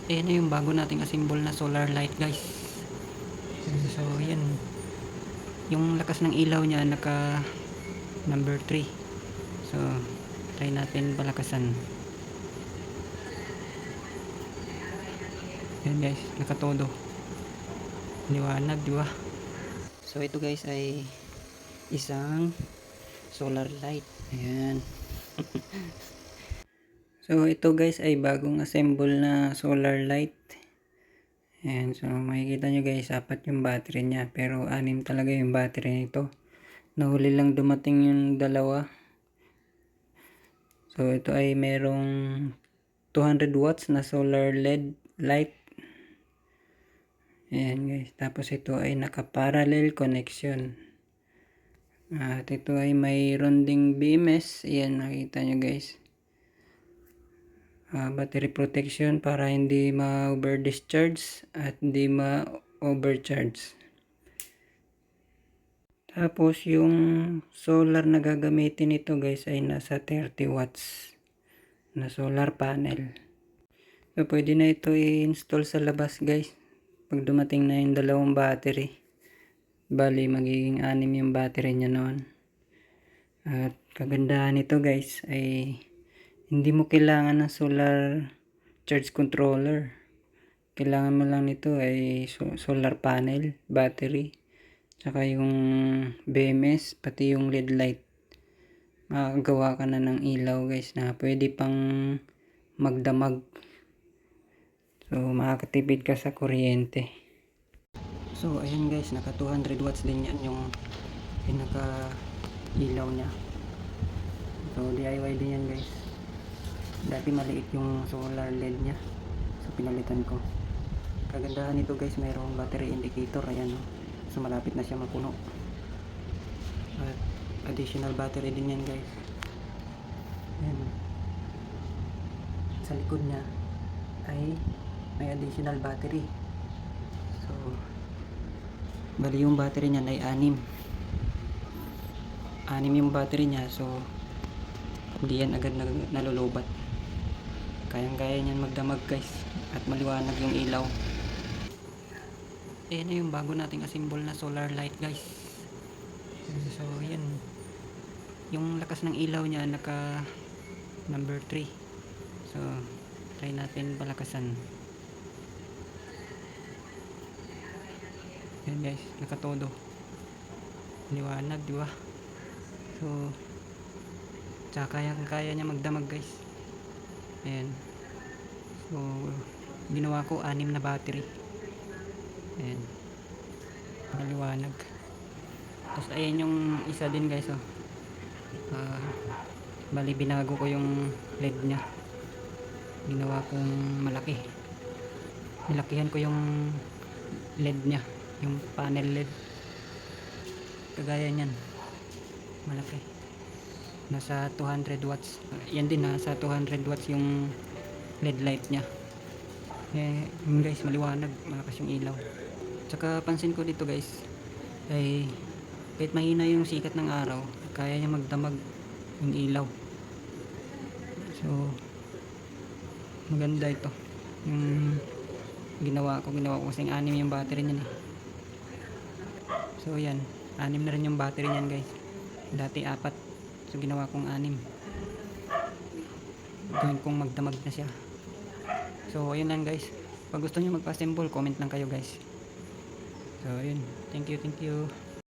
Ayan na yung bago nating asimbol na solar light, guys. So yan, yung lakas ng ilaw niya naka number 3. So try natin palakasan. Yan guys, nakatodo, liwanag, di ba? So ito guys ay isang solar light. Ayan. So ito guys ay bagong assemble na solar light. Ayan, so makikita nyo guys, apat yung battery niya, pero 6 talaga yung battery nito. Nahuli lang dumating yung dalawa. So ito ay merong 200 watts na solar LED light. Ayan guys, tapos ito ay naka-parallel connection. At ito ay mayroon ding BMS. Ayan, nakita nyo guys. Battery protection para hindi ma-over discharge at hindi ma-overcharge. Tapos yung solar na gagamitin nito guys ay nasa 30 watts na solar panel. So pwede na ito i-install sa labas guys pag dumating na yung dalawang battery. Bali magiging 6 yung battery niya noon. At kagandahan nito guys ay hindi mo kailangan ng solar charge controller. Kailangan mo lang nito ay solar panel, battery, tsaka yung BMS, pati yung LED light. Makakagawa ka na ng ilaw guys na pwede pang magdamag. So makakatipid ka sa kuryente. So ayan guys, naka 200 watts din yan yung pinaka ilaw niya. So DIY din yan guys. Dati maliit yung solar LED nya, so pinalitan ko. Kagandahan nito guys, mayroong battery indicator. Ayan, so malapit na siya mapuno. At additional battery din yan guys. Ayan. Sa likod nya ay may additional battery. So bali yung battery nya ay 6 yung battery nya, so hindi yan agad nalulubat. Kayang-kaya niyan magdamag guys at maliwanag yung ilaw. Ayan na yung bago nating asimbol na solar light guys. So yan, yung lakas ng ilaw niya naka number 3. So try natin palakasan. Yan guys, nakatodo, liwanag, di ba? So tsaka kaya niya magdamag guys. Ayan. So ginawa ko 6 na battery. Ayan, maliwanag. Tapos ayan yung isa din guys, oh. Bali binago ko yung LED nya, ginawa kong malaki. Nilakihan ko yung LED nya, yung panel LED. Kagaya nyan, malaki, nasa 200 watts. Yan din, nasa 200 watts yung LED light nya. Yun guys, maliwanag, malakas yung ilaw. Tsaka pansin ko dito guys ay kahit mahina yung sikat ng araw, kaya niya magdamag yung ilaw. So maganda ito yung ginawa ko kasing 6 yung battery niya. So yan, 6 na rin yung battery niyan guys. Dati 4, so ginawa kong 6. Gawin kong magdamag na siya. So ayun lang guys, pag gusto niyo magpa-assemble, comment lang kayo guys. So ayun, thank you.